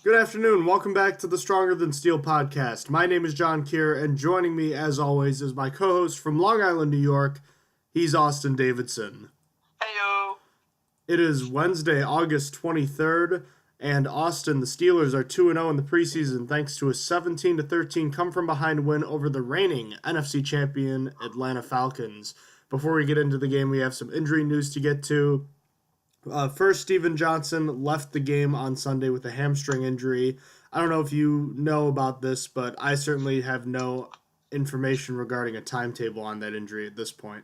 Good afternoon. Welcome back to the Stronger Than Steel podcast. My name is John Keir, and joining me, as always, is my co-host from Long Island, New York. He's Austin Davidson. Heyo. It is Wednesday, August 23rd, and Austin, the Steelers, are 2-0 in the preseason thanks to a 17-13 come-from-behind win over the reigning NFC champion Atlanta Falcons. Before we get into the game, we have some injury news to get to. First, Steven Johnson left the game on Sunday with a hamstring injury. I don't know if you know about this, but I certainly have no information regarding a timetable on that injury at this point.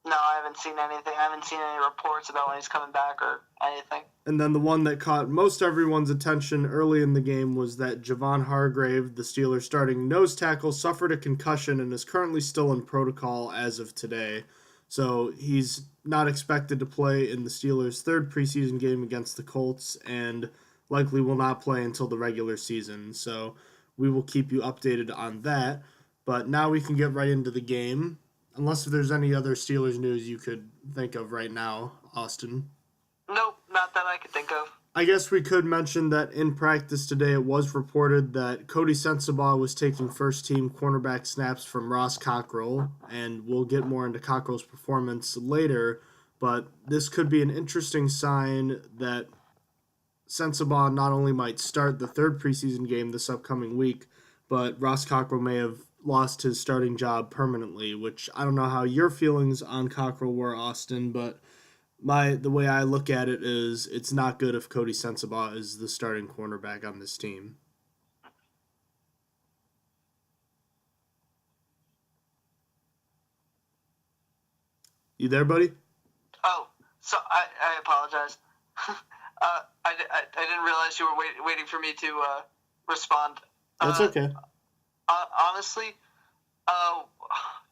No, I haven't seen anything. I haven't seen any reports about when he's coming back or anything. And then the one that caught most everyone's attention early in the game was that Javon Hargrave, the Steelers starting nose tackle, suffered a concussion and is currently still in protocol as of today. So he's not expected to play in the Steelers' third preseason game against the Colts and likely will not play until the regular season. So we will keep you updated on that. But now we can get right into the game. Unless there's any other Steelers news you could think of right now, Austin. Nope, not that I could think of. I guess we could mention that in practice today it was reported that Cody Sensabaugh was taking first-team cornerback snaps from Ross Cockrell, and we'll get more into Cockrell's performance later, but this could be an interesting sign that Sensabaugh not only might start the third preseason game this upcoming week, but Ross Cockrell may have lost his starting job permanently, which I don't know how your feelings on Cockrell were, Austin, but the way I look at it is it's not good if Cody Sensabaugh is the starting cornerback on this team. You there, buddy? Oh, so I apologize. I didn't realize you were waiting for me to respond. That's okay. Honestly,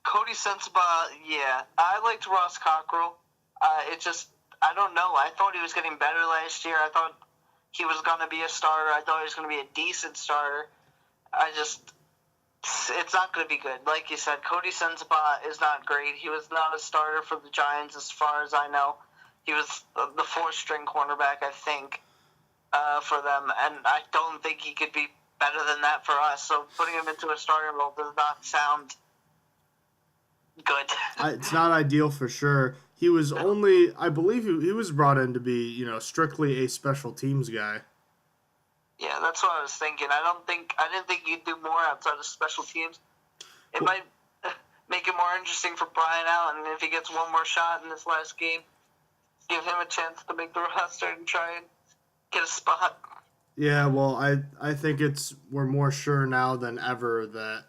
Cody Sensabaugh, yeah. I liked Ross Cockrell. I don't know. I thought he was getting better last year. I thought he was going to be a starter. I thought he was going to be a decent starter. It's not going to be good. Like you said, Cody Sensabaugh is not great. He was not a starter for the Giants as far as I know. He was the fourth-string cornerback, I think, for them. And I don't think he could be better than that for us. So putting him into a starting role does not sound good. It's not ideal for sure. He was I believe he was brought in to be, strictly a special teams guy. Yeah, that's what I was thinking. I didn't think you'd do more outside of special teams. It might make it more interesting for Brian Allen if he gets one more shot in this last game. Give him a chance to make the roster and try and get a spot. Yeah, well, I think we're more sure now than ever that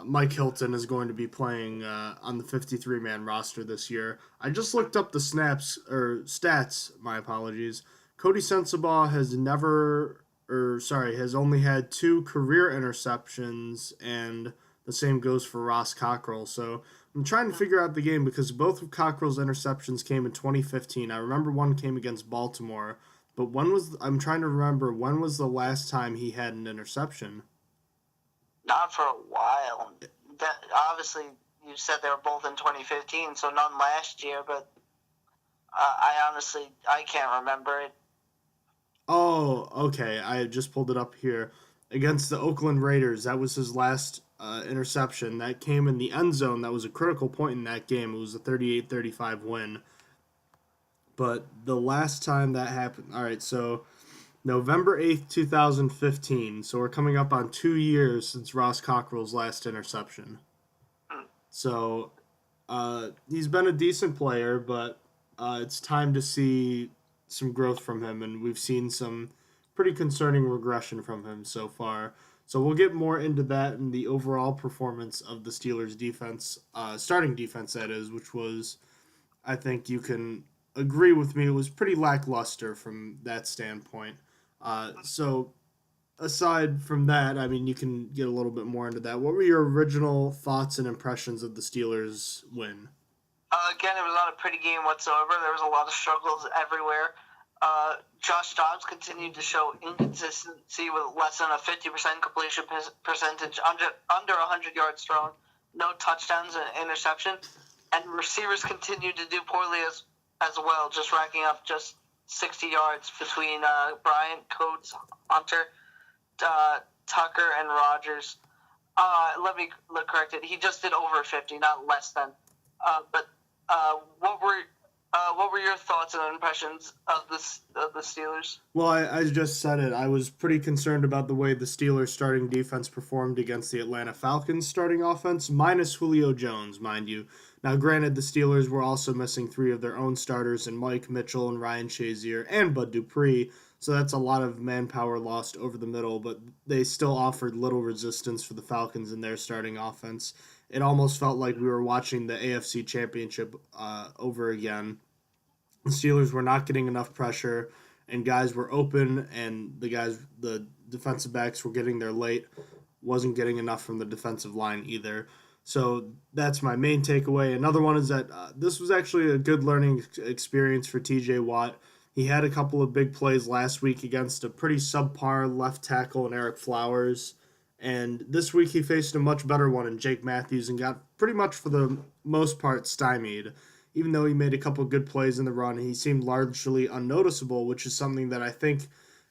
Mike Hilton is going to be playing on the 53-man roster this year. I just looked up the stats, my apologies. Cody Sensabaugh has only had 2 career interceptions, and the same goes for Ross Cockrell. So I'm trying to figure out the game because both of Cockrell's interceptions came in 2015. I remember one came against Baltimore, but I'm trying to remember when was the last time he had an interception? Not for a while. Obviously, you said they were both in 2015, so none last year, but I can't remember it. Oh, okay. I just pulled it up here. Against the Oakland Raiders, that was his last interception. That came in the end zone. That was a critical point in that game. It was a 38-35 win. But the last time that happened... All right, so November 8th, 2015. So we're coming up on 2 years since Ross Cockrell's last interception. So he's been a decent player, but it's time to see some growth from him, and we've seen some pretty concerning regression from him so far. So we'll get more into that and the overall performance of the Steelers' defense, starting defense that is, which was, I think you can agree with me, it was pretty lackluster from that standpoint. So aside from that, I mean, you can get a little bit more into that. What were your original thoughts and impressions of the Steelers' win? Again, it was not a pretty game whatsoever. There was a lot of struggles everywhere. Josh Dobbs continued to show inconsistency with less than a 50% completion percentage, under 100 yards thrown, no touchdowns and interception. And receivers continued to do poorly as well, just racking up just 60 yards between Bryant, Coates, Hunter, Tucker, and Rogers. Let me correct it. He just did over 50, not less than. But what were your thoughts and impressions of the Steelers? Well, I just said it. I was pretty concerned about the way the Steelers' starting defense performed against the Atlanta Falcons' starting offense, minus Julio Jones, mind you. Now, granted, the Steelers were also missing three of their own starters in Mike Mitchell and Ryan Shazier and Bud Dupree, so that's a lot of manpower lost over the middle, but they still offered little resistance for the Falcons in their starting offense. It almost felt like we were watching the AFC Championship over again. The Steelers were not getting enough pressure, and guys were open, and the defensive backs were getting there late. Wasn't getting enough from the defensive line either. So that's my main takeaway. Another one is that this was actually a good learning experience for TJ Watt. He had a couple of big plays last week against a pretty subpar left tackle in Eric Flowers. And this week he faced a much better one in Jake Matthews and got pretty much for the most part stymied. Even though he made a couple good plays in the run, he seemed largely unnoticeable, which is something that I think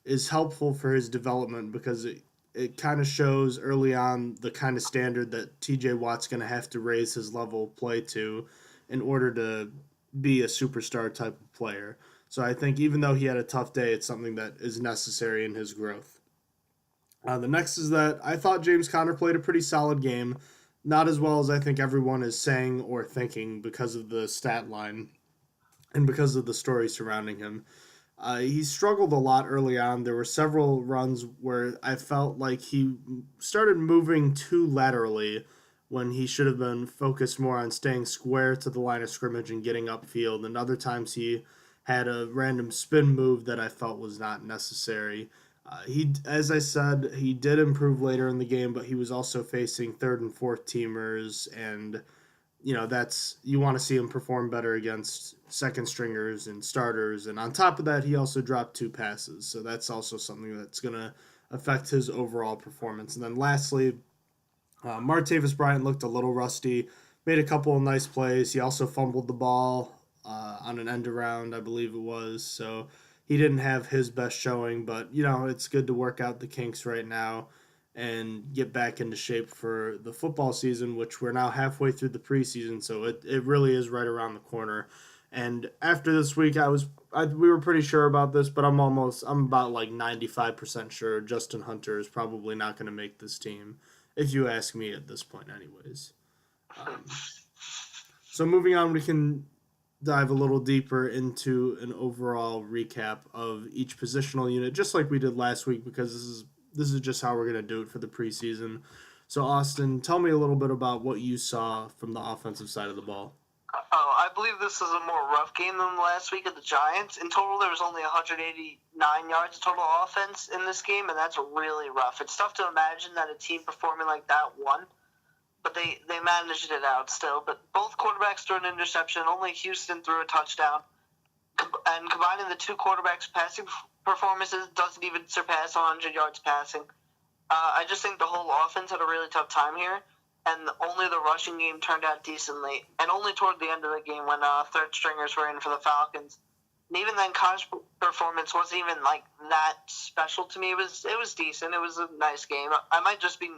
is helpful for his development because it kind of shows early on the kind of standard that TJ Watt's going to have to raise his level of play to in order to be a superstar type of player. So I think even though he had a tough day, it's something that is necessary in his growth. The next is that I thought James Conner played a pretty solid game. Not as well as I think everyone is saying or thinking because of the stat line and because of the story surrounding him. He struggled a lot early on. There were several runs where I felt like he started moving too laterally when he should have been focused more on staying square to the line of scrimmage and getting upfield. And other times he had a random spin move that I felt was not necessary. As I said, he did improve later in the game, but he was also facing third and fourth teamers, and that's you want to see him perform better against second stringers and starters. And on top of that, he also dropped two passes, so that's also something that's going to affect his overall performance. And then lastly, Martavis Bryant looked a little rusty, made a couple of nice plays. He also fumbled the ball on an end around, I believe it was. So he didn't have his best showing, but it's good to work out the kinks right now and get back into shape for the football season, which we're now halfway through the preseason, so it really is right around the corner. And after this week, we were pretty sure about this, but I'm about like 95% sure Justin Hunter is probably not going to make this team, if you ask me at this point anyways. So moving on, we can dive a little deeper into an overall recap of each positional unit, just like we did last week, because this is just how we're going to do it for the preseason. So, Austin, tell me a little bit about what you saw from the offensive side of the ball. Oh, I believe this is a more rough game than last week of the Giants. In total, there was only 189 yards of total offense in this game, and that's really rough. It's tough to imagine that a team performing like that won, but they managed it out still. But both quarterbacks threw an interception. Only Houston threw a touchdown. And combining the two quarterbacks' passing performances doesn't even surpass 100 yards passing. I just think the whole offense had a really tough time here, and only the rushing game turned out decently. And only toward the end of the game when third stringers were in for the Falcons. And even then, Connor's performance wasn't even like that special to me. It was decent. It was a nice game. I might just be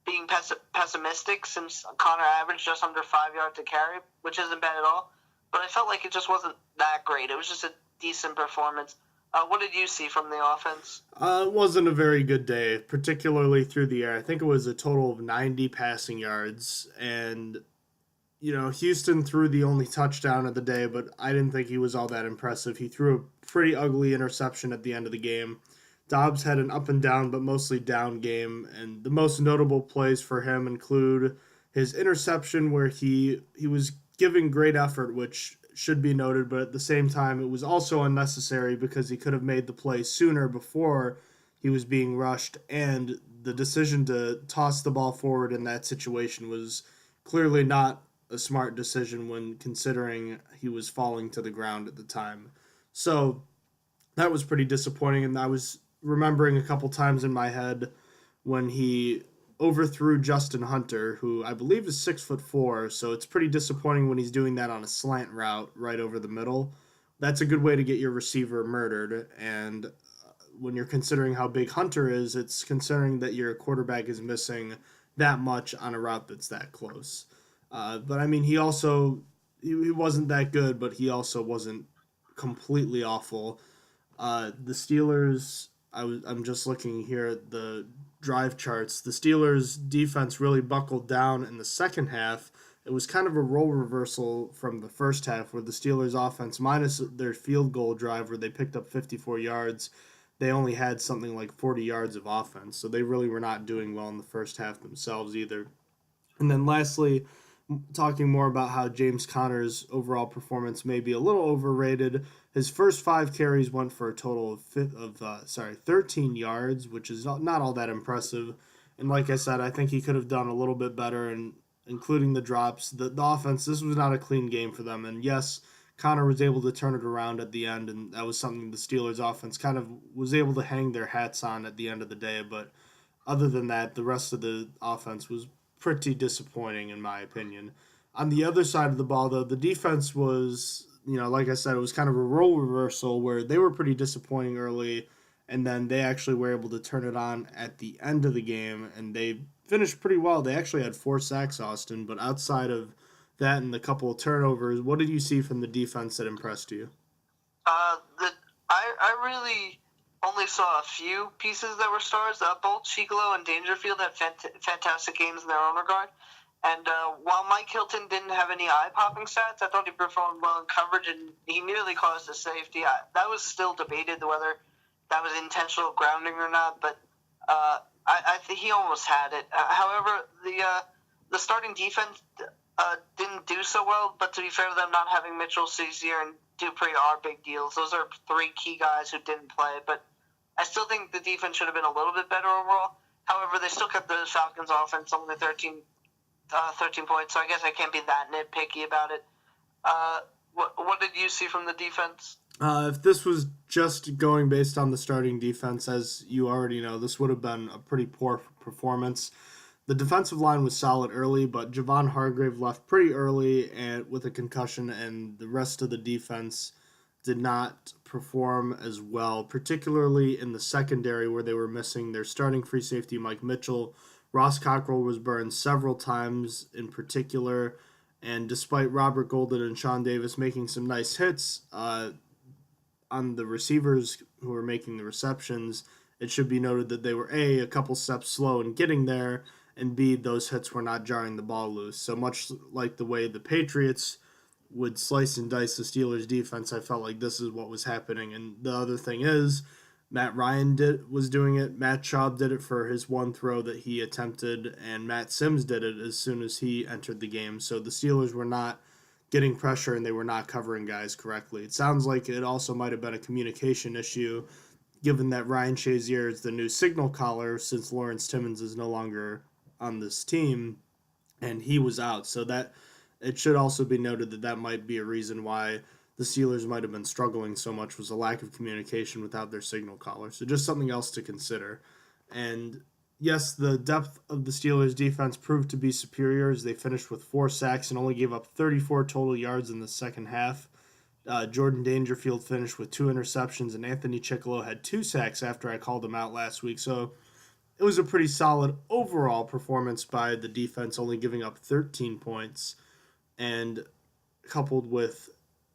being pessimistic since Connor averaged just under 5 yards to carry, which isn't bad at all. But I felt like it just wasn't that great. It was just a decent performance. What did you see from the offense? It wasn't a very good day, particularly through the air. I think it was a total of 90 passing yards. And, Houston threw the only touchdown of the day, but I didn't think he was all that impressive. He threw a pretty ugly interception at the end of the game. Dobbs had an up and down, but mostly down game. And the most notable plays for him include his interception where he was giving great effort, which should be noted, but at the same time, it was also unnecessary because he could have made the play sooner before he was being rushed, and the decision to toss the ball forward in that situation was clearly not a smart decision when considering he was falling to the ground at the time. So that was pretty disappointing, and I was remembering a couple times in my head when he overthrew Justin Hunter, who I believe is 6'4", so it's pretty disappointing when he's doing that on a slant route right over the middle, that's a good way to get your receiver murdered. And when you're considering how big Hunter is, it's considering that your quarterback is missing that much on a route that's that close. But I mean, he wasn't that good, but he also wasn't completely awful. The Steelers, I'm just looking here at the drive charts. The Steelers' defense really buckled down in the second half. It was kind of a role reversal from the first half, where the Steelers' offense, minus their field goal drive where they picked up 54 yards, they only had something like 40 yards of offense. So they really were not doing well in the first half themselves either. And then lastly, talking more about how James Conner's overall performance may be a little overrated. His first 5 carries went for a total of 13 yards, which is not all that impressive. And like I said, I think he could have done a little bit better, and including the drops. The offense, this was not a clean game for them. And yes, Conner was able to turn it around at the end, and that was something the Steelers offense kind of was able to hang their hats on at the end of the day. But other than that, the rest of the offense was pretty disappointing in my opinion. On the other side of the ball, though, the defense was, like I said, it was kind of a role reversal where they were pretty disappointing early, and then they actually were able to turn it on at the end of the game, and they finished pretty well. They actually had 4 sacks, Austin, but outside of that and the couple of turnovers, what did you see from the defense that impressed you? I really only saw a few pieces that were stars. Both Chicolo and Dangerfield had fantastic games in their own regard. And while Mike Hilton didn't have any eye-popping stats, I thought he performed well in coverage, and he nearly caused a safety. That was still debated whether that was intentional grounding or not, but I think he almost had it. However, the starting defense didn't do so well, but to be fair to them, not having Mitchell, Caesar, and Dupree are big deals. Those are 3 key guys who didn't play, but I still think the defense should have been a little bit better overall. However, they still kept the Falcons' offense only 13 points, so I guess I can't be that nitpicky about it. What did you see from the defense? If this was just going based on the starting defense, as you already know, this would have been a pretty poor performance. The defensive line was solid early, but Javon Hargrave left pretty early and with a concussion, and the rest of the defense did not perform as well, particularly in the secondary where they were missing their starting free safety, Mike Mitchell. Ross Cockrell was burned several times in particular, and despite Robert Golden and Sean Davis making some nice hits on the receivers who were making the receptions, it should be noted that they were a couple steps slow in getting there, and B, those hits were not jarring the ball loose. So much like the way the Patriots would slice and dice the Steelers' defense, I felt like this is what was happening. And the other thing is, Matt Ryan was doing it. Matt Schaub did it for his one throw that he attempted, and Matt Sims did it as soon as he entered the game. So the Steelers were not getting pressure, and they were not covering guys correctly. It sounds like it also might have been a communication issue, given that Ryan Shazier is the new signal caller since Lawrence Timmons is no longer on this team, and he was out. So that it should also be noted that that might be a reason why the Steelers might have been struggling so much, was a lack of communication without their signal caller. So just something else to consider. And yes, the depth of the Steelers' defense proved to be superior as they finished with 4 sacks and only gave up 34 total yards in the second half. Jordan Dangerfield finished with 2 interceptions, and Anthony Chicolo had 2 sacks after I called him out last week. So it was a pretty solid overall performance by the defense, only giving up 13 points, and coupled with,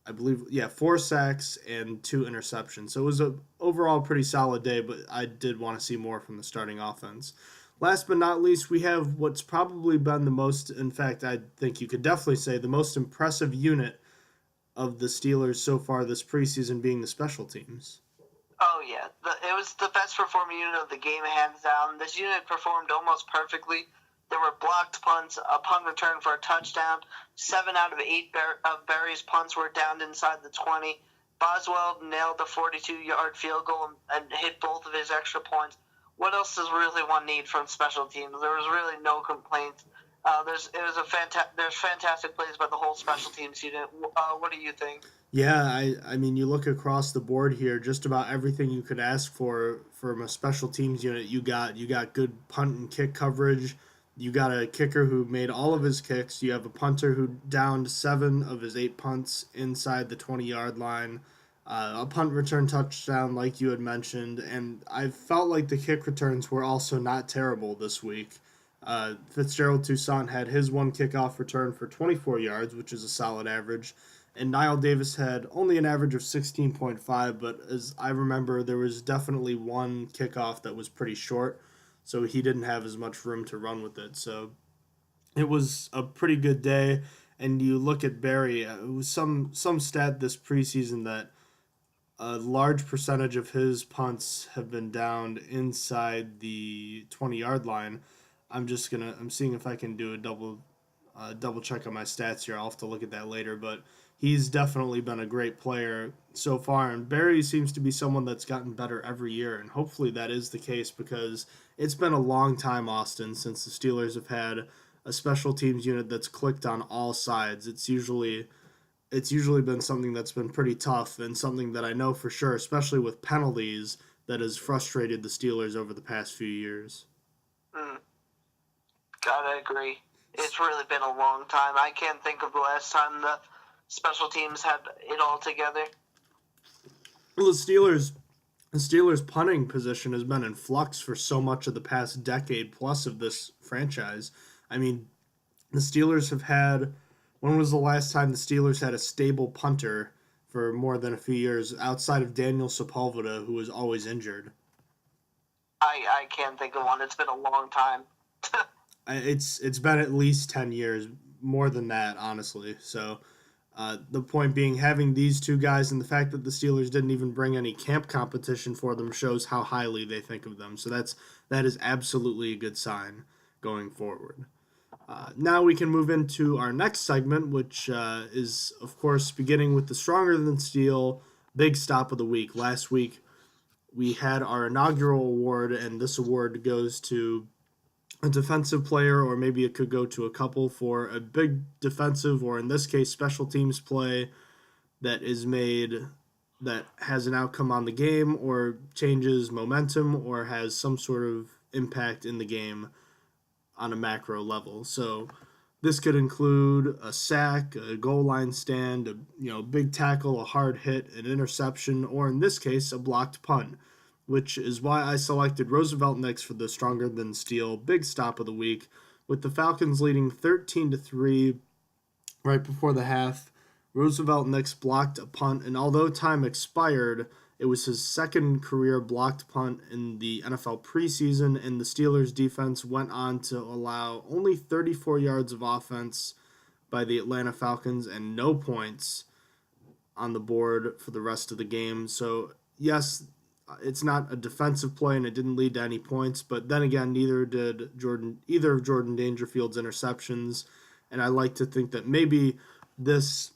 I believe, 4 sacks and 2 interceptions. So it was a overall pretty solid day, but I did want to see more from the starting offense. Last but not least, we have what's probably been the most, in fact, I think you could definitely say the most impressive unit of the Steelers so far this preseason, being the special teams. Oh, yeah. It was the best performing unit of the game, hands down. This unit performed almost perfectly. There were blocked punts, a punt return for a touchdown. 7 out of 8 of Berry's punts were downed inside the 20. Boswell nailed the 42-yard field goal and hit both of his extra points. What else does really one need from special teams? There was really no complaints. There's fantastic plays by the whole special teams unit. What do you think? Yeah, I mean, you look across the board here, just about everything you could ask for from a special teams unit. You got good punt and kick coverage. You got a kicker who made all of his kicks. You have a punter who downed 7 of his 8 punts inside the 20-yard line. A punt return touchdown, like you had mentioned, and I felt like the kick returns were also not terrible this week. Fitzgerald Toussaint had his one kickoff return for 24 yards, which is a solid average, and Niall Davis had only an average of 16.5, but as I remember, there was definitely one kickoff that was pretty short, so he didn't have as much room to run with it. So it was a pretty good day. And you look at Barry, it was some stat this preseason that a large percentage of his punts have been downed inside the 20-yard line. I'm seeing if I can do a double check on my stats here. I'll have to look at that later, but he's definitely been a great player so far. And Barry seems to be someone that's gotten better every year, and hopefully that is the case because it's been a long time, Austin, since the Steelers have had a special teams unit that's clicked on all sides. It's usually been something that's been pretty tough and something that I know for sure, especially with penalties, that has frustrated the Steelers over the past few years. Mm, gotta agree. It's really been a long time. I can't think of the last time the special teams had it all together. Well, the Steelers punting position has been in flux for so much of the past decade plus of this franchise. I mean, the Steelers have had. When was the last time the Steelers had a stable punter for more than a few years outside of Daniel Sepulveda, who was always injured? I can't think of one. It's been a long time. It's been at least 10 years, more than that, honestly. So the point being, having these two guys and the fact that the Steelers didn't even bring any camp competition for them shows how highly they think of them. So that is absolutely a good sign going forward. Now we can move into our next segment, which is, of course, beginning with the Stronger Than Steel Big Stop of the Week. Last week, we had our inaugural award, and this award goes to a defensive player, or maybe it could go to a couple for a big defensive, or in this case, special teams play that is made that has an outcome on the game, or changes momentum, or has some sort of impact in the game on a macro level. So this could include a sack, a goal line stand, a big tackle, a hard hit, an interception, or in this case, a blocked punt, which is why I selected Roosevelt Nix for the Stronger Than Steel Big Stop of the Week, with the Falcons leading 13-3 right before the half. Roosevelt Nix blocked a punt, and although time expired, it was his second career blocked punt in the NFL preseason, and the Steelers' defense went on to allow only 34 yards of offense by the Atlanta Falcons and no points on the board for the rest of the game. So, yes, it's not a defensive play and it didn't lead to any points, but then again, neither did either of Jordan Dangerfield's interceptions, and I like to think that maybe this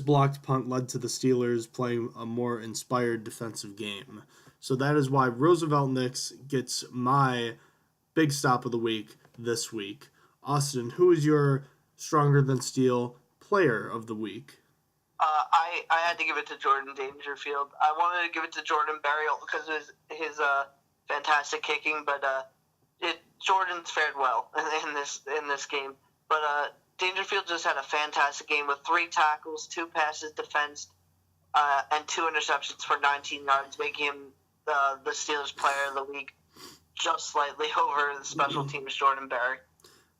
blocked punt led to the Steelers playing a more inspired defensive game. So that is why Roosevelt Nix gets my big stop of the week this week. Austin, who is your Stronger Than Steel player of the week? I had to give it to Jordan Dangerfield. I wanted to give it to Jordan Berry because of his fantastic kicking, but Jordan's fared well in this game. But Dangerfield just had a fantastic game with 3 tackles, 2 passes defensed, and 2 interceptions for 19 yards, making him the Steelers player of the week, just slightly over the special teams Jordan Berry.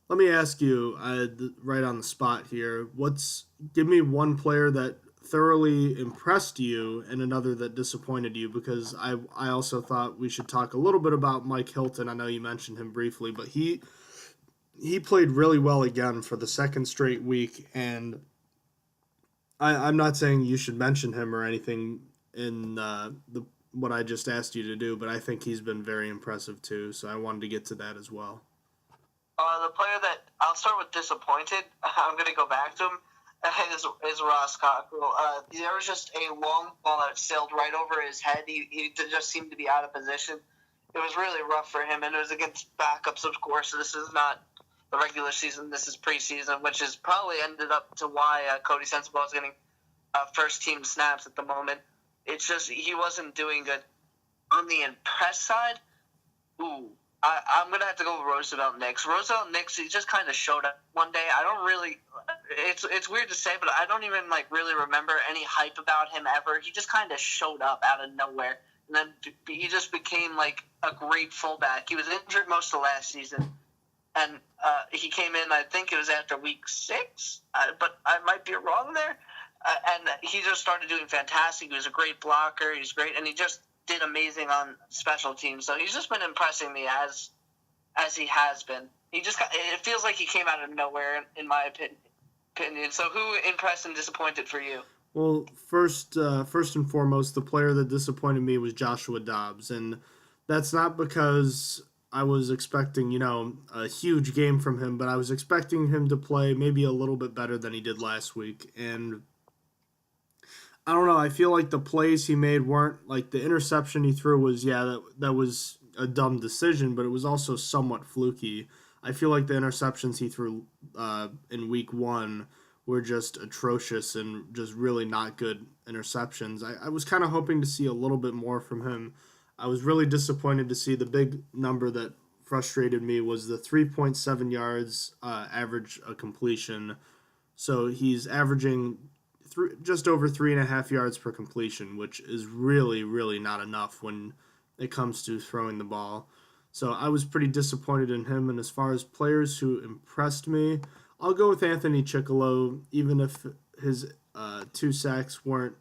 Let me ask you, right on the spot here, give me one player that thoroughly impressed you and another that disappointed you, because I also thought we should talk a little bit about Mike Hilton. I know you mentioned him briefly, but he played really well again for the second straight week, and I'm not saying you should mention him or anything in what I just asked you to do, but I think he's been very impressive too, so I wanted to get to that as well. The player that I'll start with disappointed, I'm going to go back to him, is Ross Cockrell. There was just a long ball that sailed right over his head. He just seemed to be out of position. It was really rough for him, and it was against backups, of course. So this is not the regular season. This is preseason, which has probably ended up to why Cody Sensabaugh is getting first-team snaps at the moment. It's just he wasn't doing good. On the impress side, I'm going to have to go with Roosevelt Nix. Roosevelt Nix, he just kind of showed up one day. I don't really it's weird to say, but I don't even really remember any hype about him ever. He just kind of showed up out of nowhere, and then he just became a great fullback. He was injured most of last season, and he came in. I think it was after week 6, but I might be wrong there. And he just started doing fantastic. He was a great blocker. He's great, and he just did amazing on special teams. So he's just been impressing me as he has been. It feels like he came out of nowhere, in my opinion. So who impressed and disappointed for you? Well, first and foremost, the player that disappointed me was Joshua Dobbs, and that's not because I was expecting, a huge game from him, but I was expecting him to play maybe a little bit better than he did last week. And I don't know, I feel like the plays he made weren't the interception he threw was, that was a dumb decision, but it was also somewhat fluky. I feel like the interceptions he threw in week 1 were just atrocious and just really not good interceptions. I was kind of hoping to see a little bit more from him. I was really disappointed to see the big number that frustrated me was the 3.7 yards average a completion. So he's averaging just over 3.5 yards per completion, which is really, really not enough when it comes to throwing the ball. So I was pretty disappointed in him. And as far as players who impressed me, I'll go with Anthony Chickillo, even if his 2 sacks weren't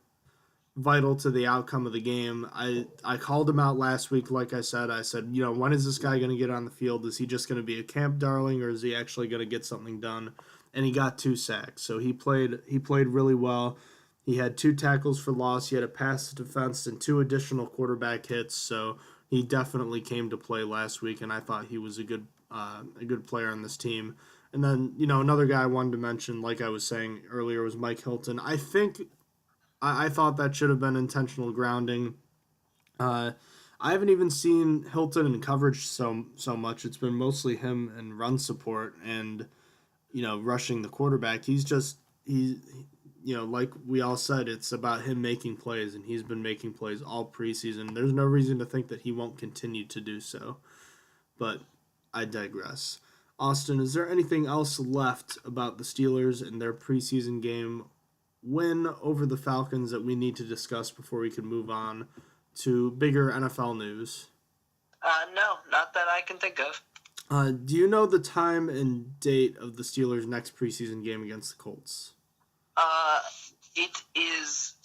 vital to the outcome of the game. I called him out last week, like I said, when is this guy going to get on the field? Is he just going to be a camp darling, or is he actually going to get something done? And he got 2 sacks, so he played really well. He had 2 tackles for loss. He had a pass defense and 2 additional quarterback hits, so he definitely came to play last week, and I thought he was a good player on this team. And then, another guy I wanted to mention, like I was saying earlier, was Mike Hilton. I thought that should have been intentional grounding. I haven't even seen Hilton in coverage so much. It's been mostly him and run support and, rushing the quarterback. Like we all said, it's about him making plays, and he's been making plays all preseason. There's no reason to think that he won't continue to do so. But I digress. Austin, is there anything else left about the Steelers and their preseason game win over the Falcons that we need to discuss before we can move on to bigger NFL news? No, not that I can think of. Do you know the time and date of the Steelers' next preseason game against the Colts? It is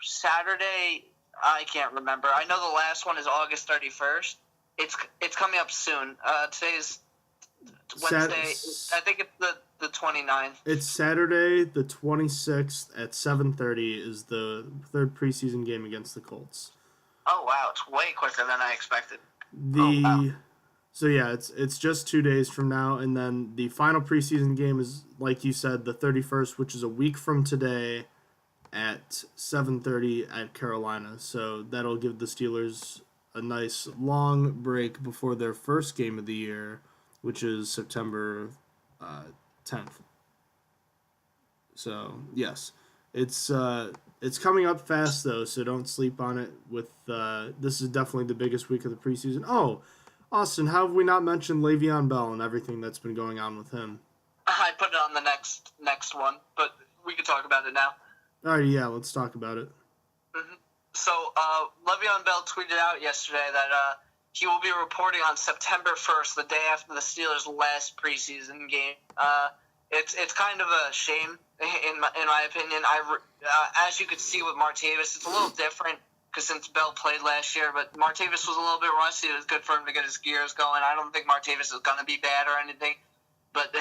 Saturday. I can't remember. I know the last one is August 31st. It's coming up soon. Today's Wednesday. I think it's the 29th. It's Saturday, the 26th at 7:30 is the third preseason game against the Colts. Oh wow, it's way quicker than I expected. So yeah, it's just 2 days from now, and then the final preseason game is, like you said, the 31st, which is a week from today at 7:30 at Carolina. So that'll give the Steelers a nice long break before their first game of the year, which is September 10th. So yes, it's coming up fast though, so don't sleep on it. This is definitely the biggest week of the preseason. Oh, Austin, how have we not mentioned Le'Veon Bell and everything that's been going on with him? I put it on the next one, but we can talk about it now. All right, yeah, let's talk about it. Mm-hmm. So Le'Veon Bell tweeted out yesterday that he will be reporting on September 1st, the day after the Steelers' last preseason game. It's kind of a shame, in my opinion. As you could see with Martavis, it's a little different because since Bell played last year, but Martavis was a little bit rusty. It was good for him to get his gears going. I don't think Martavis is going to be bad or anything, but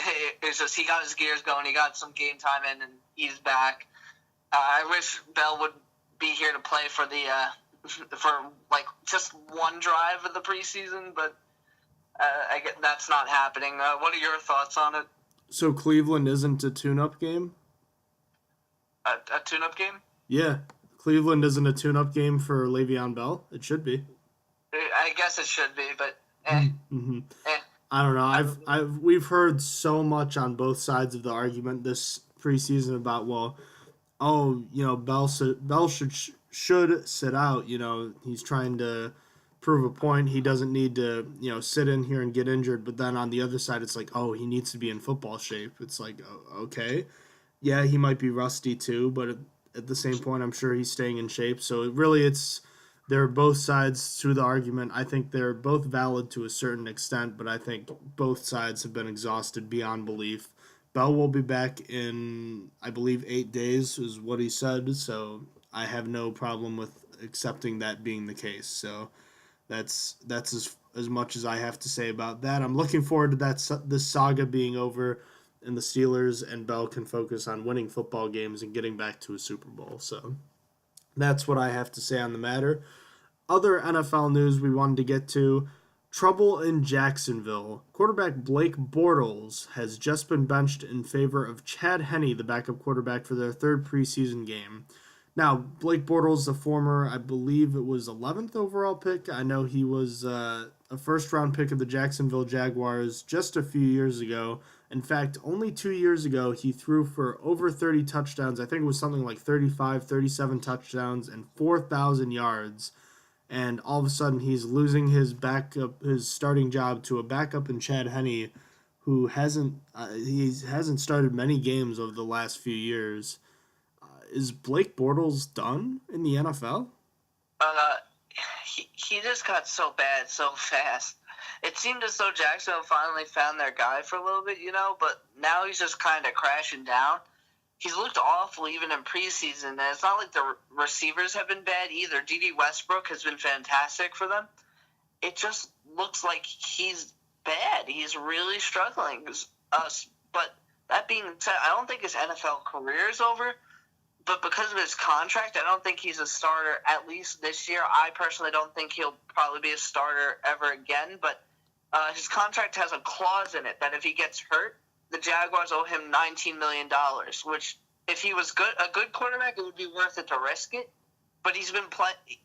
it's just he got his gears going. He got some game time in, and he's back. I wish Bell would be here to play for just one drive of the preseason, but I get that's not happening. What are your thoughts on it? So Cleveland isn't a tune-up game? A tune-up game? Yeah. Cleveland isn't a tune-up game for Le'Veon Bell? It should be. I guess it should be, but Mm-hmm. I don't know. We've heard so much on both sides of the argument this preseason about, Bell should sit out. He's trying to prove a point. He doesn't need to, sit in here and get injured. But then on the other side, it's like, oh, he needs to be in football shape. It's like, oh, okay. Yeah, he might be rusty too, but at the same point, I'm sure he's staying in shape. So they're both sides to the argument. I think they're both valid to a certain extent, but I think both sides have been exhausted beyond belief. Bell will be back in, I believe, 8 days, is what he said. So I have no problem with accepting that being the case. So that's as much as I have to say about that. I'm looking forward to this saga being over, and the Steelers and Bell can focus on winning football games and getting back to a Super Bowl. So that's what I have to say on the matter. Other NFL news we wanted to get to: trouble in Jacksonville. Quarterback Blake Bortles has just been benched in favor of Chad Henne, the backup quarterback, for their third preseason game. Now, Blake Bortles, the former, I believe it was 11th overall pick. I know he was a first-round pick of the Jacksonville Jaguars just a few years ago. In fact, only 2 years ago, he threw for over 30 touchdowns. I think it was something like 35, 37 touchdowns and 4,000 yards. And all of a sudden, he's losing his starting job to a backup in Chad Henne, who hasn't started many games over the last few years. Is Blake Bortles done in the NFL? He just got so bad so fast. It seemed as though Jacksonville finally found their guy for a little bit, but now he's just kind of crashing down. He's looked awful even in preseason, and it's not like the receivers have been bad either. D.D. Westbrook has been fantastic for them. It just looks like he's bad. He's really struggling. But that being said, I don't think his NFL career is over. But because of his contract, I don't think he's a starter, at least this year. I personally don't think he'll probably be a starter ever again. But his contract has a clause in it that if he gets hurt, the Jaguars owe him $19 million, which if he was a good quarterback, it would be worth it to risk it. But he's been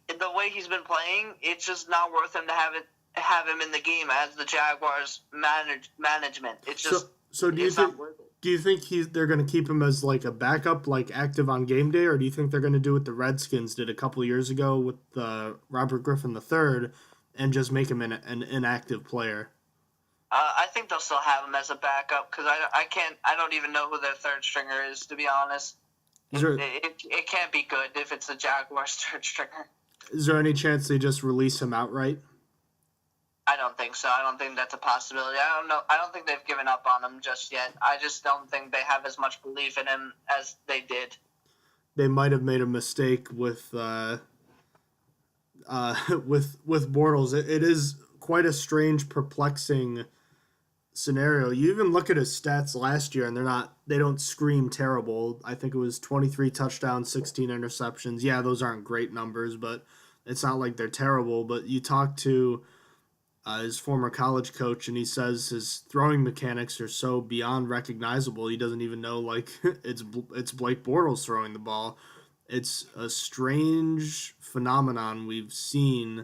the way he's been playing, it's just not worth him to have him in the game as the Jaguars management. It's just do you think they're going to keep him as like a backup, like active on game day, or do you think they're going to do what the Redskins did a couple of years ago with Robert Griffin III and just make him an inactive player? I think they'll still have him as a backup because I don't even know who their third stringer is, to be honest. It can't be good if it's the Jaguars' third stringer. Is there any chance they just release him outright? I don't think so. I don't think that's a possibility. I don't know. I don't think they've given up on him just yet. I just don't think they have as much belief in him as they did. They might have made a mistake with Bortles. It is quite a strange, perplexing scenario. You even look at his stats last year, and they don't scream terrible. I think it was 23 touchdowns, 16 interceptions. Yeah, those aren't great numbers, but it's not like they're terrible. But you talk to his former college coach, and he says his throwing mechanics are so beyond recognizable. He doesn't even know it's Blake Bortles throwing the ball. It's a strange phenomenon we've seen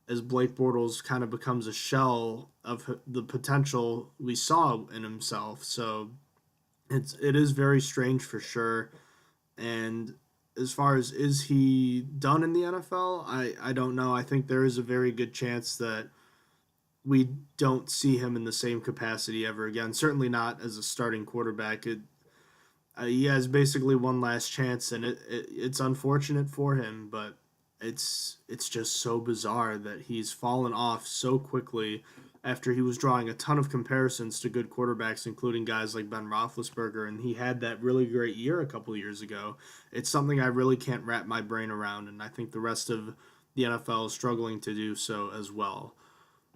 as Blake Bortles kind of becomes a shell of the potential we saw in himself. So it is very strange for sure. And as far as is he done in the NFL, I don't know. I think there is a very good chance that we don't see him in the same capacity ever again. Certainly not as a starting quarterback. He has basically one last chance, and it's unfortunate for him, but it's just so bizarre that he's fallen off so quickly after he was drawing a ton of comparisons to good quarterbacks, including guys like Ben Roethlisberger, and he had that really great year a couple of years ago. It's something I really can't wrap my brain around, and I think the rest of the NFL is struggling to do so as well.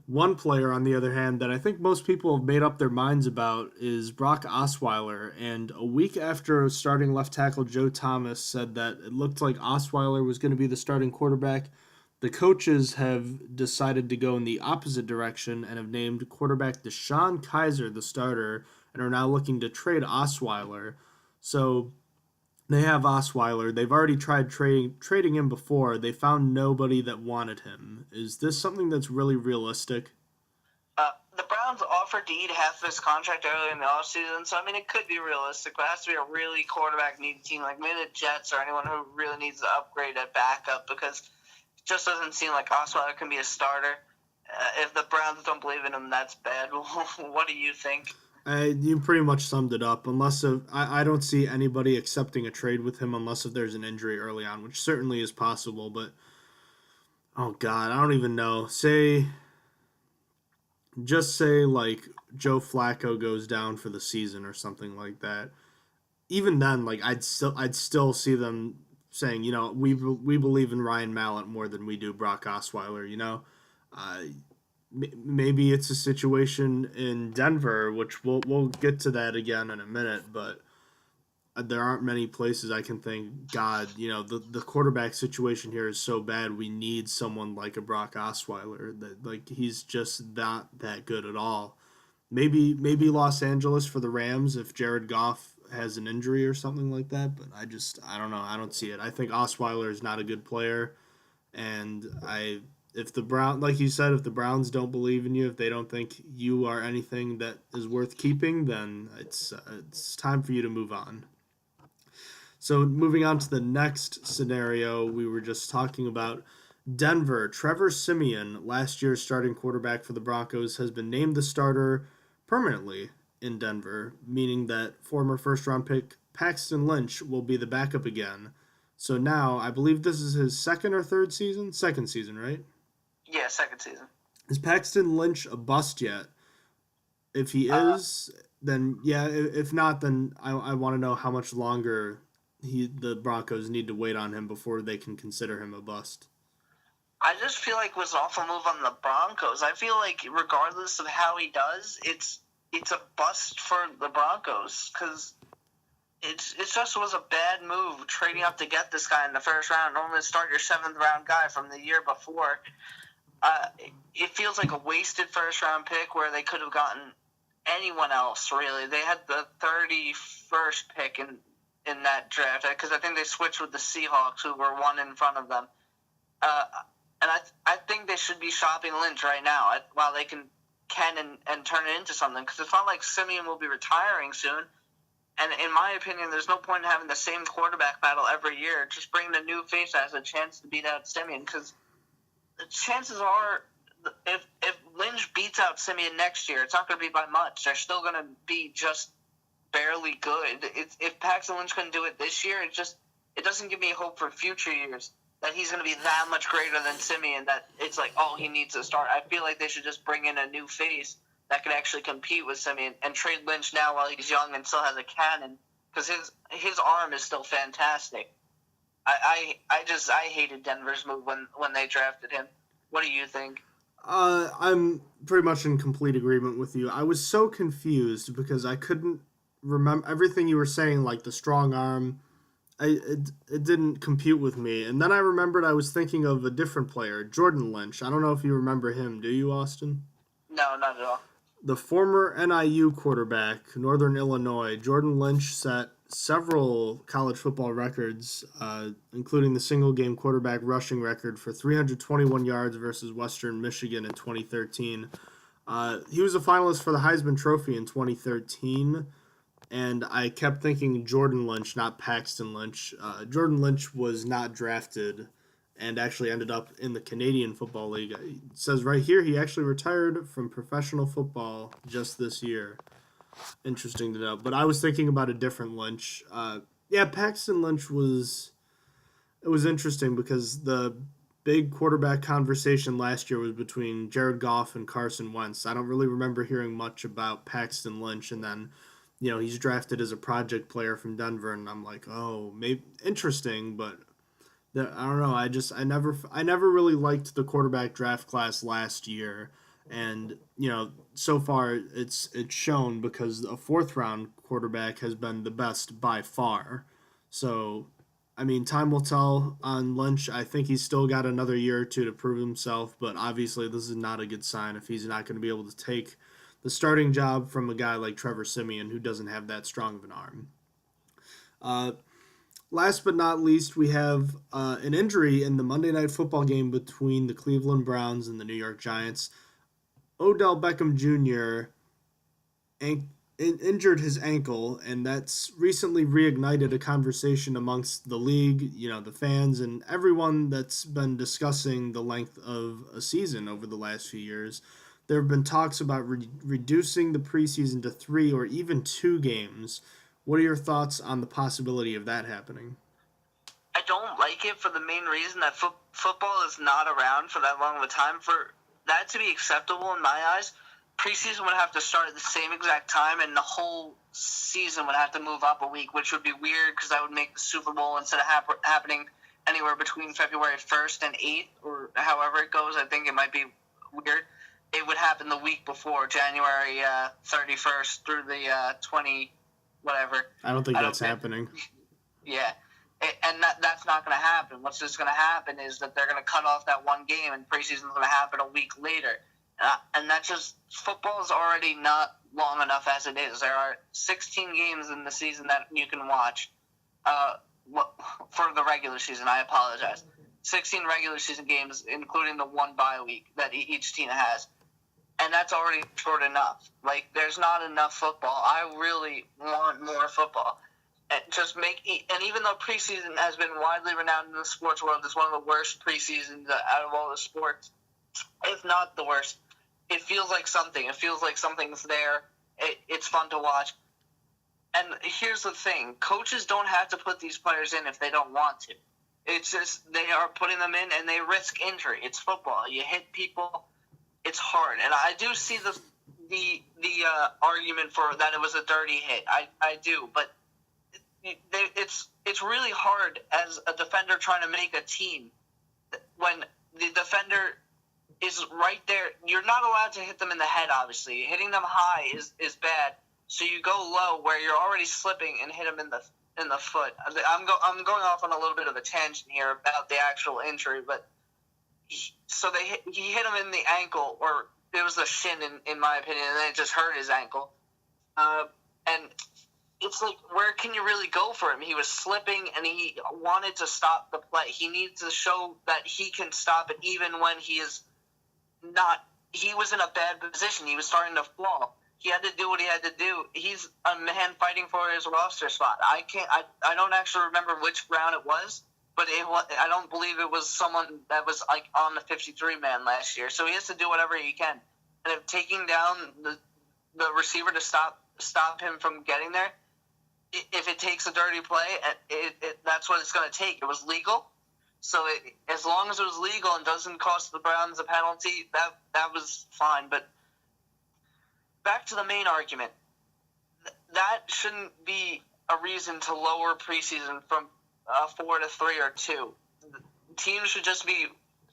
One player, on the other hand, that I think most people have made up their minds about is Brock Osweiler. And a week after starting left tackle Joe Thomas said that it looked like Osweiler was going to be the starting quarterback, the coaches have decided to go in the opposite direction and have named quarterback Deshaun Kaiser the starter and are now looking to trade Osweiler. So they have Osweiler. They've already tried trading him before. They found nobody that wanted him. Is this something that's really realistic? The Browns offered to eat half of his contract earlier in the offseason, so, it could be realistic, but it has to be a really quarterback-needy team, like maybe the Jets or anyone who really needs to upgrade at backup, because just doesn't seem like Osweiler can be a starter. If the Browns don't believe in him, that's bad. What do you think? You pretty much summed it up. I don't see anybody accepting a trade with him unless if there's an injury early on, which certainly is possible. But oh god, I don't even know. Just say like Joe Flacco goes down for the season or something like that. Even then, like I'd still see them saying, we believe in Ryan Mallett more than we do Brock Osweiler. Uh, maybe it's a situation in Denver, which we'll get to that again in a minute, but there aren't many places I can think, God, the quarterback situation here is so bad. We need someone like a Brock Osweiler that like he's just not that good at all. Maybe Los Angeles for the Rams if Jared Goff has an injury or something like that, but I don't know. I don't see it. I think Osweiler is not a good player, and I if the Brown like you said, if the Browns don't believe in you, if they don't think you are anything that is worth keeping, then it's time for you to move on. So moving on to the next scenario, we were just talking about Denver. Trevor Siemian, last year's starting quarterback for the Broncos, has been named the starter permanently in Denver, meaning that former first round pick Paxton Lynch will be the backup again. So now, I believe this is his second or third season? Second season, right? Yeah, second season. Is Paxton Lynch a bust yet? If he is, then yeah. If not, then I want to know how much longer the Broncos need to wait on him before they can consider him a bust. I just feel like it was an awful move on the Broncos. I feel like regardless of how he does, it's a bust for the Broncos because it just was a bad move trading up to get this guy in the first round. Normally start your 7th round guy from the year before. It feels like a wasted first round pick where they could have gotten anyone else, really. They had the 31st pick in that draft because I think they switched with the Seahawks, who were one in front of them. And I think they should be shopping Lynch right now while they can and turn it into something, because it's not like Siemian will be retiring soon. And in my opinion, there's no point in having the same quarterback battle every year. Just bringing a new face that has a chance to beat out Siemian, because the chances are if Lynch beats out Siemian next year, it's not going to be by much. They're still going to be just barely good. If Paxton Lynch couldn't do it this year, it doesn't give me hope for future years that he's going to be that much greater than Siemian, that it's like, oh, he needs to start. I feel like they should just bring in a new face that could actually compete with Siemian and trade Lynch now while he's young and still has a cannon, because his arm is still fantastic. I hated Denver's move when they drafted him. What do you think? I'm pretty much in complete agreement with you. I was so confused because I couldn't remember everything you were saying, like the strong arm. It didn't compute with me. And then I remembered I was thinking of a different player, Jordan Lynch. I don't know if you remember him. Do you, Austin? No, not at all. The former NIU quarterback, Northern Illinois, Jordan Lynch set several college football records, including the single-game quarterback rushing record for 321 yards versus Western Michigan in 2013. He was a finalist for the Heisman Trophy in 2013, and I kept thinking Jordan Lynch, not Paxton Lynch. Jordan Lynch was not drafted and actually ended up in the Canadian Football League. It says right here he actually retired from professional football just this year. Interesting to know. But I was thinking about a different Lynch. Paxton Lynch was interesting because the big quarterback conversation last year was between Jared Goff and Carson Wentz. I don't really remember hearing much about Paxton Lynch, and then he's drafted as a project player from Denver, and I'm like, oh, maybe interesting, but I don't know. I never really liked the quarterback draft class last year, and so far it's shown because a 4th round quarterback has been the best by far. So, I mean, time will tell on Lynch. I think he's still got another year or two to prove himself, but obviously this is not a good sign if he's not going to be able to take the starting job from a guy like Trevor Siemian, who doesn't have that strong of an arm. Last but not least, we have an injury in the Monday Night Football game between the Cleveland Browns and the New York Giants. Odell Beckham Jr. injured his ankle, and that's recently reignited a conversation amongst the league, the fans, and everyone that's been discussing the length of a season over the last few years. There have been talks about reducing the preseason to 3 or even 2 games. What are your thoughts on the possibility of that happening? I don't like it for the main reason that football is not around for that long of a time. For that to be acceptable in my eyes, preseason would have to start at the same exact time, and the whole season would have to move up a week, which would be weird because that would make the Super Bowl, instead of happening anywhere between February 1st and 8th, or however it goes, I think it might be weird. It would happen the week before, January 31st through the 20 whatever. I don't think that's happening. Yeah. And that's not going to happen. What's just going to happen is that they're going to cut off that one game, and preseason is going to happen a week later. And that just, football is already not long enough as it is. There are 16 games in the season that you can watch for the regular season. I apologize. 16 regular season games, including the one bye week that each team has. And that's already short enough. Like, there's not enough football. I really want more football. And even though preseason has been widely renowned in the sports world as one of the worst preseasons out of all the sports, if not the worst, it feels like something. It feels like something's there. It's fun to watch. And here's the thing. Coaches don't have to put these players in if they don't want to. It's just they are putting them in, and they risk injury. It's football. You hit people. It's hard. And I do see the argument for that it was a dirty hit. I do. But it's really hard as a defender trying to make a team when the defender is right there. You're not allowed to hit them in the head, obviously. Hitting them high is bad. So you go low where you're already slipping and hit them in the foot. I'm going off on a little bit of a tangent here about the actual injury, but so he hit him in the ankle, or it was the shin in my opinion, and then it just hurt his ankle. And it's like, where can you really go for him? He was slipping, and he wanted to stop the play. He needs to show that he can stop it even when he is not. He was in a bad position. He was starting to fall. He had to do what he had to do. He's a man fighting for his roster spot. I don't actually remember which round it was, but I don't believe it was someone that was like on the 53-man last year. So he has to do whatever he can. And if taking down the receiver to stop him from getting there, if it takes a dirty play, that's what it's going to take. It was legal. So as long as it was legal and doesn't cost the Browns a penalty, that was fine. But back to the main argument, that shouldn't be a reason to lower preseason from 4 to 3 or 2. Teams should just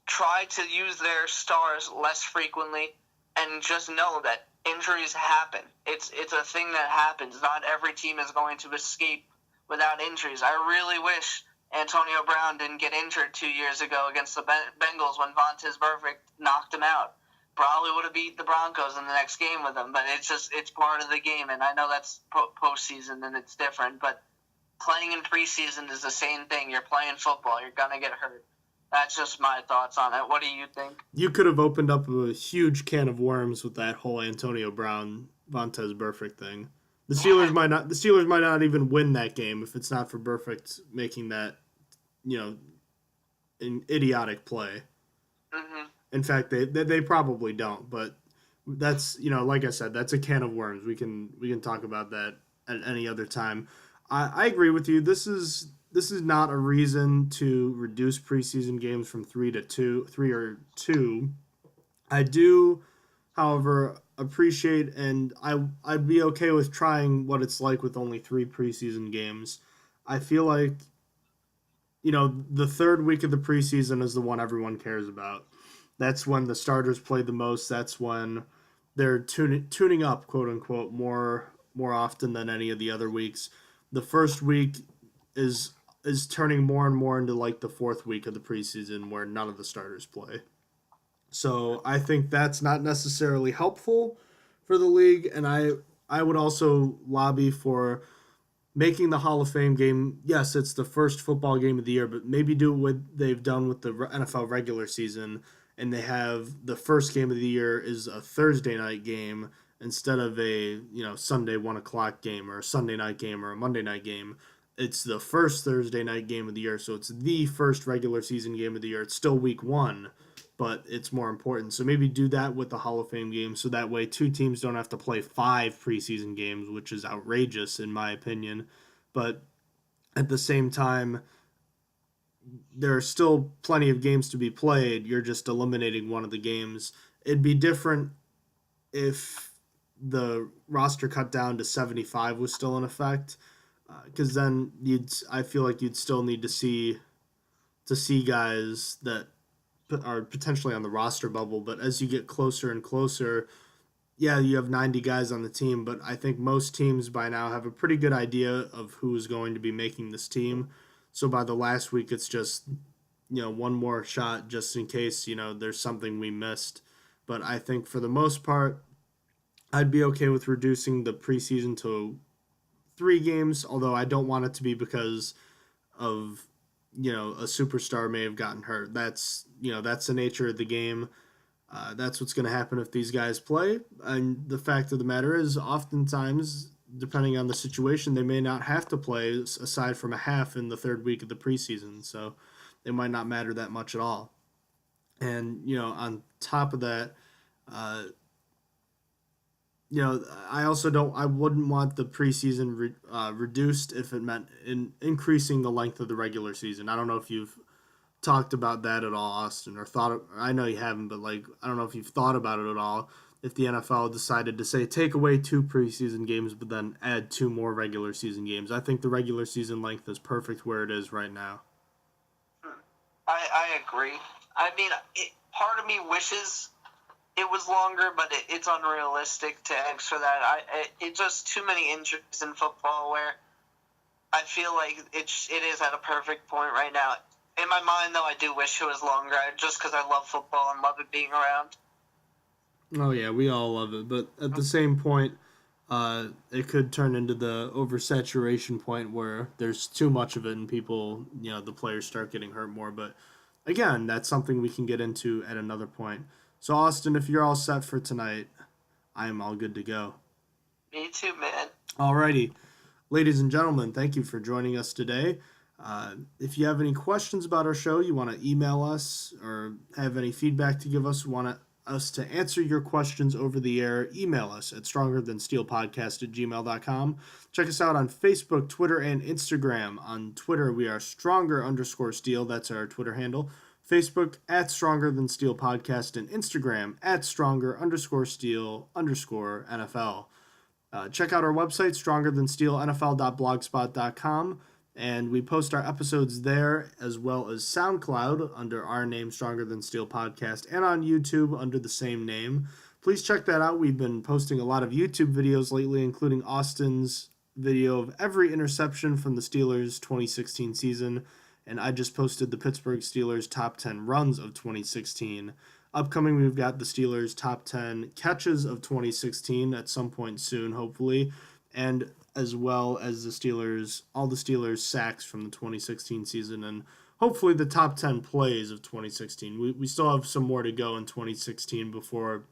try to use their stars less frequently, and just know that injuries happen. It's a thing that happens. Not every team is going to escape without injuries. I really wish Antonio Brown didn't get injured 2 years ago against the Bengals when Vontaze Burfict knocked him out. Probably would have beat the Broncos in the next game with him, but it's part of the game, and I know that's postseason and it's different, but playing in preseason is the same thing. You're playing football. You're going to get hurt. That's just my thoughts on it. What do you think? You could have opened up a huge can of worms with that whole Antonio Brown, Vontaze Burfict thing. The Steelers might not even win that game if it's not for Burfict making that, an idiotic play. Mm-hmm. In fact, they probably don't, but that's, like I said, that's a can of worms. We can talk about that at any other time. I agree with you. This is not a reason to reduce preseason games from 3 or 2. I do, however, appreciate, and I'd be okay with trying what it's like with only 3 preseason games. I feel like, the third week of the preseason is the one everyone cares about. That's when the starters play the most. That's when they're tuning up, quote unquote, more often than any of the other weeks. The first week is turning more and more into like the fourth week of the preseason where none of the starters play. So I think that's not necessarily helpful for the league, and I would also lobby for making the Hall of Fame game. Yes, it's the first football game of the year, but maybe do what they've done with the NFL regular season, and they have the first game of the year is a Thursday night game, instead of a Sunday 1 o'clock game or a Sunday night game or a Monday night game. It's the first Thursday night game of the year, so it's the first regular season game of the year. It's still week one, but it's more important. So maybe do that with the Hall of Fame game, so that way two teams don't have to play 5 preseason games, which is outrageous in my opinion. But at the same time, there are still plenty of games to be played. You're just eliminating one of the games. It'd be different if the roster cut down to 75 was still in effect, because then I feel like you'd still need to see guys that are potentially on the roster bubble. But as you get closer and closer, yeah, you have 90 guys on the team, but I think most teams by now have a pretty good idea of who is going to be making this team. So by the last week, it's just one more shot just in case there's something we missed. But I think for the most part, I'd be okay with reducing the preseason to 3 games, although I don't want it to be because of a superstar may have gotten hurt. That's the nature of the game. That's what's going to happen if these guys play. And the fact of the matter is, oftentimes, depending on the situation, they may not have to play aside from a half in the third week of the preseason. So they might not matter that much at all. And on top of that, I wouldn't want the preseason reduced if it meant increasing the length of the regular season. I don't know if you've talked about that at all, Austin, or I know you haven't, but I don't know if you've thought about it at all. If the NFL decided to say take away 2 preseason games, but then add 2 more regular season games, I think the regular season length is perfect where it is right now. I agree. I mean, part of me wishes it was longer, but it's unrealistic to ask for that. It's just too many injuries in football where I feel like it is at a perfect point right now. In my mind, though, I do wish it was longer, just because I love football and love it being around. Oh yeah, we all love it, but at the same point, it could turn into the oversaturation point where there's too much of it and people, the players start getting hurt more. But again, that's something we can get into at another point. So Austin, if you're all set for tonight, I am all good to go. Me too, man. Alrighty. Ladies and gentlemen, thank you for joining us today. If you have any questions about our show, you want to email us or have any feedback to give us, want us to answer your questions over the air, email us at strongerthansteelpodcast@gmail.com. Check us out on Facebook, Twitter, and Instagram. On Twitter, we are stronger_steel. That's our Twitter handle. Facebook at Stronger Than Steel Podcast, and Instagram at Stronger_Steel_NFL. Check out our website, strongerthansteelnfl.blogspot.com, and we post our episodes there as well as SoundCloud under our name, Stronger Than Steel Podcast, and on YouTube under the same name. Please check that out. We've been posting a lot of YouTube videos lately, including Austin's video of every interception from the Steelers' 2016 season, and I just posted the Pittsburgh Steelers' top 10 runs of 2016. Upcoming, we've got the Steelers' top 10 catches of 2016 at some point soon, hopefully, and as well as all the Steelers' sacks from the 2016 season, and hopefully the top 10 plays of 2016. We still have some more to go in 2016 before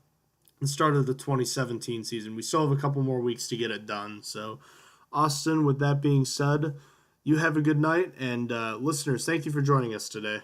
the start of the 2017 season. We still have a couple more weeks to get it done. So, Austin, with that being said, you have a good night, and listeners, thank you for joining us today.